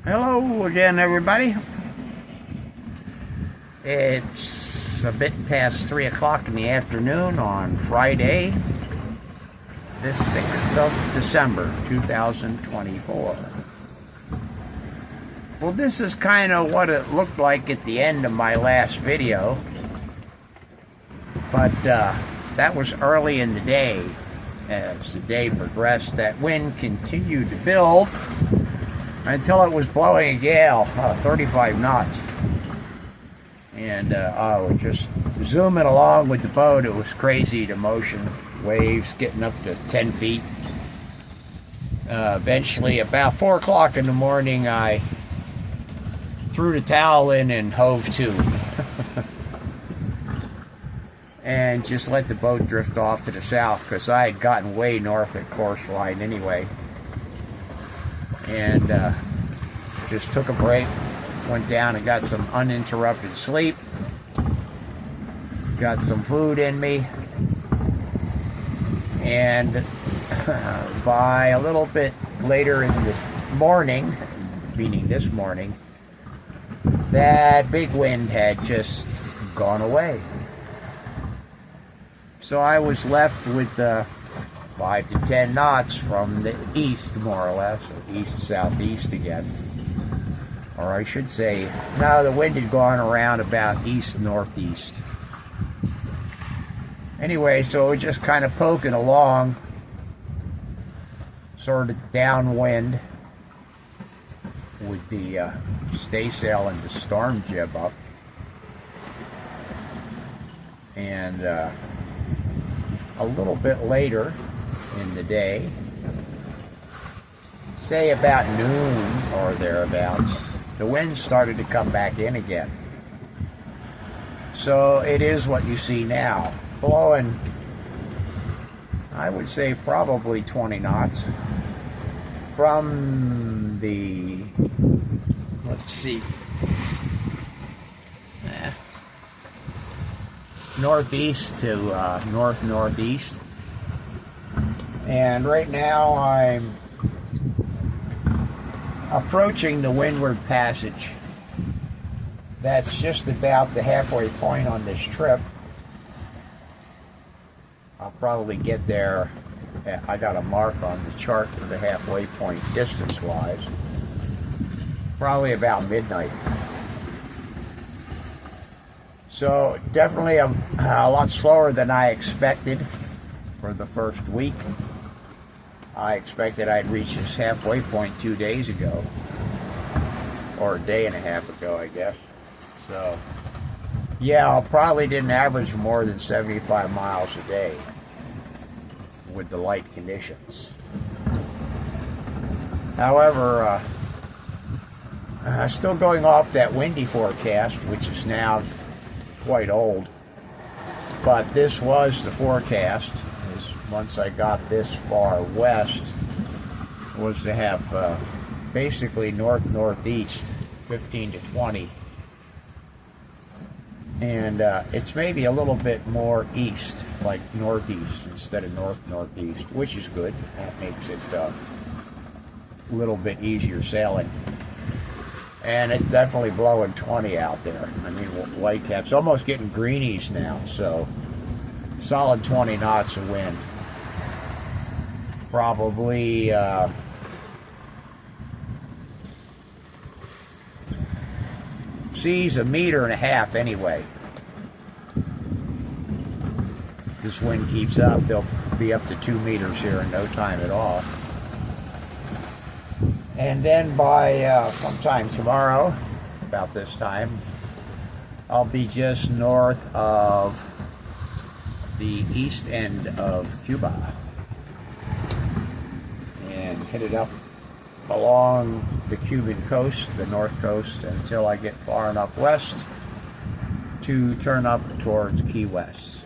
Hello again, everybody. It's a bit past 3 o'clock in the afternoon on Friday, the 6th of December, 2024. Well, this is kind of what it looked like at the end of my last video, but that was early in the day. As the day progressed, that wind continued to build until it was blowing a gale, 35 knots. And I was just zooming along with the boat. It was crazy, the motion, waves getting up to 10 feet. Eventually, about 4 o'clock in the morning, I threw the towel in and hove to. And just let the boat drift off to the south, because I had gotten way north at course line anyway. And just took a break, went down and got some uninterrupted sleep, got some food in me, and by a little bit later in the morning, meaning this morning, that big wind had just gone away. So I was left with 5 to 10 knots from the east, more or less, or east-southeast again. Or I should say, no, the wind had gone around about east-northeast. Anyway, so it was just kind of poking along, sort of downwind, with the staysail and the storm jib up. And a little bit later in the day, say about noon or thereabouts, the wind started to come back in again. So it is what you see now, blowing, I would say probably 20 knots from the, let's see, northeast to north-northeast. And right now I'm approaching the Windward Passage. That's just about the halfway point on this trip. I'll probably get there. I got a mark on the chart for the halfway point distance-wise. Probably about midnight. So definitely a lot slower than I expected for the first week. I expected I'd reach this halfway point 2 days ago, or a day and a half ago, I guess. So yeah, I probably didn't average more than 75 miles a day with the light conditions. However, still going off that windy forecast, which is now quite old, but this was the forecast. Once I got this far west, was to have basically north-northeast 15 to 20, and it's maybe a little bit more east, like northeast instead of north-northeast, which is good. That makes it a little bit easier sailing. And it's definitely blowing 20 out there. I mean, whitecap's almost getting greenies now, so solid 20 knots of wind. Probably seas 1.5 meters anyway. If this wind keeps up, they'll be up to 2 meters here in no time at all. And then by sometime tomorrow, about this time, I'll be just north of the east end of Cuba and headed up along the Cuban coast, the north coast, until I get far enough west to turn up towards Key West.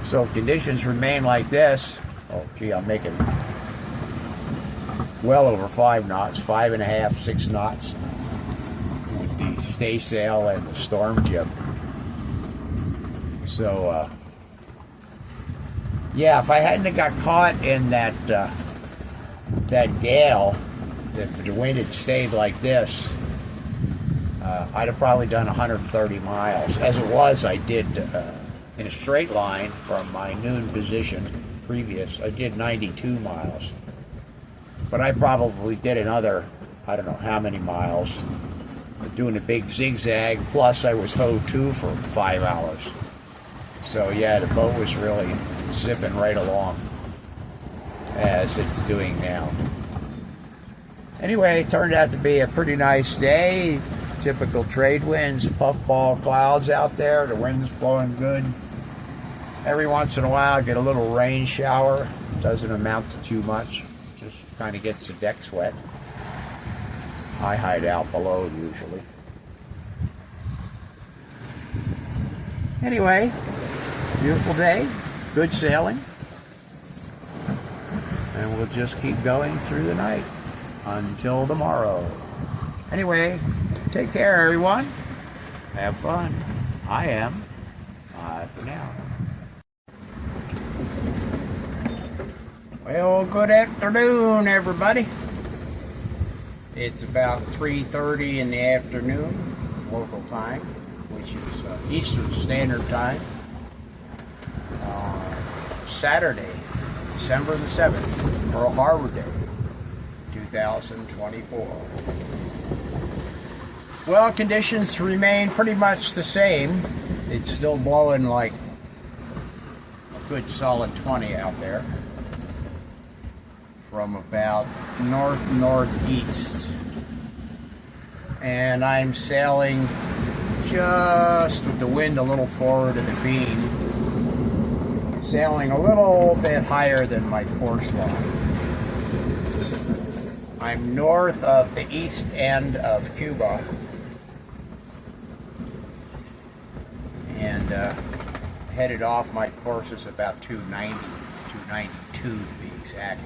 So if conditions remain like this, oh gee, I'm making well over 5 knots, 5.5, 6 knots with the staysail and the storm jib. So yeah, if I hadn't have got caught in that gale if the wind had stayed like this, I'd have probably done 130 miles. As it was, I did, in a straight line from my noon position previous, I did 92 miles. But I probably did another, I don't know how many miles, doing a big zigzag, plus I was hove to for 5 hours. So yeah, the boat was really zipping right along, as it's doing now. Anyway, it turned out to be a pretty nice day. Typical trade winds, puffball clouds out there. The wind's blowing good. Every once in a while, I get a little rain shower. Doesn't amount to too much. Just kind of gets the decks wet. I hide out below usually. Anyway, beautiful day. Good sailing. And we'll just keep going through the night until tomorrow. Anyway, take care, everyone. Have fun. I am. Bye for now. Well, good afternoon, everybody. It's about 3:30 in the afternoon, local time, which is Eastern Standard Time. Saturday, December the 7th, Pearl Harbor Day, 2024. Well, conditions remain pretty much the same. It's still blowing like a good solid 20 out there from about north-northeast. And I'm sailing just with the wind a little forward of the beam, sailing a little bit higher than my course line. I'm north of the east end of Cuba, and headed off. My course is about 290, 292 to be exact.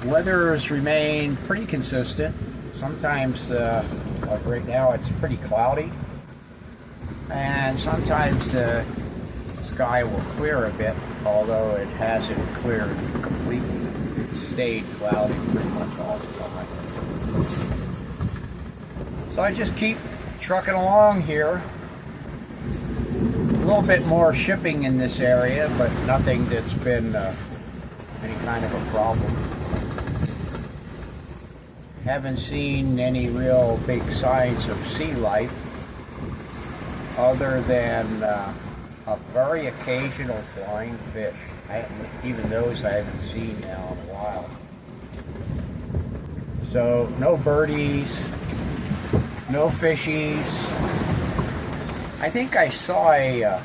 Weather has remained pretty consistent. Sometimes, like right now, it's pretty cloudy, and sometimes the sky will clear a bit, although it hasn't cleared completely. It's stayed cloudy pretty much all the time. So I just keep trucking along here. A little bit more shipping in this area, but nothing that's been any kind of a problem. Haven't seen any real big signs of sea life, other than a very occasional flying fish. Even those I haven't seen now in a while. So no birdies, no fishies. I think I saw a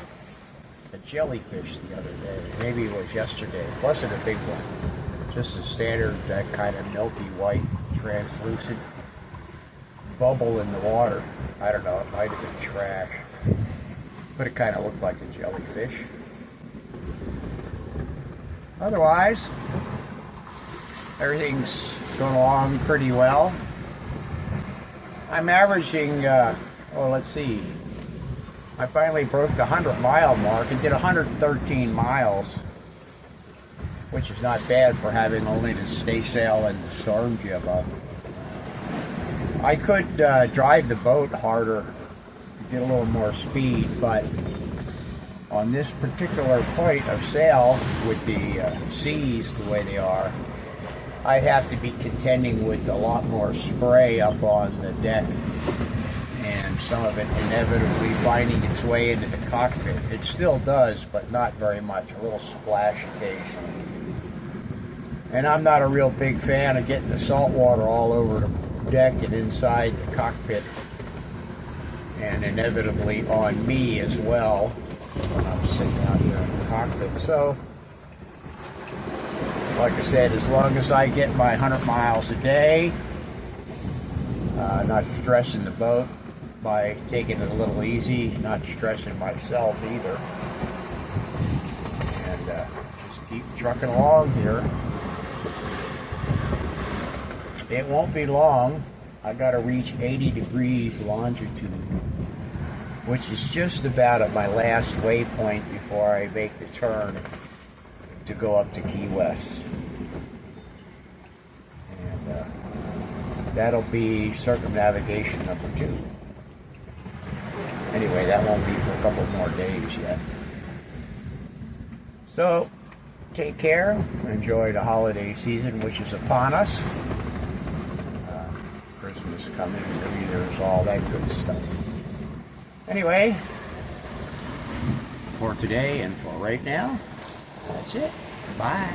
jellyfish the other day. Maybe it was yesterday. It wasn't a big one. Just a standard, that kind of milky white, translucent bubble in the water. I don't know, it might have been trash. But it kind of looked like a jellyfish. Otherwise, everything's going along pretty well. I'm averaging, let's see. I finally broke the 100-mile mark and did 113 miles, which is not bad for having only to stay sail and the storm jib up. I could drive the boat harder, get a little more speed, but on this particular point of sail, with the seas the way they are, I'd have to be contending with a lot more spray up on the deck, and some of it inevitably finding its way into the cockpit. It still does, but not very much, a little splash occasionally. And I'm not a real big fan of getting the salt water all over the deck and inside the cockpit, and inevitably on me as well when I'm sitting out here in the cockpit. So, like I said, as long as I get my 100 miles a day, not stressing the boat by taking it a little easy, not stressing myself either, and just keep trucking along here. It won't be long. I got to reach 80 degrees longitude, which is just about at my last waypoint before I make the turn to go up to Key West. And that'll be circumnavigation number 2. Anyway, that won't be for a couple more days yet. So, take care. Enjoy the holiday season, which is upon us. Christmas coming, New Year's, all that good stuff. Anyway, for today and for right now, that's it. Bye.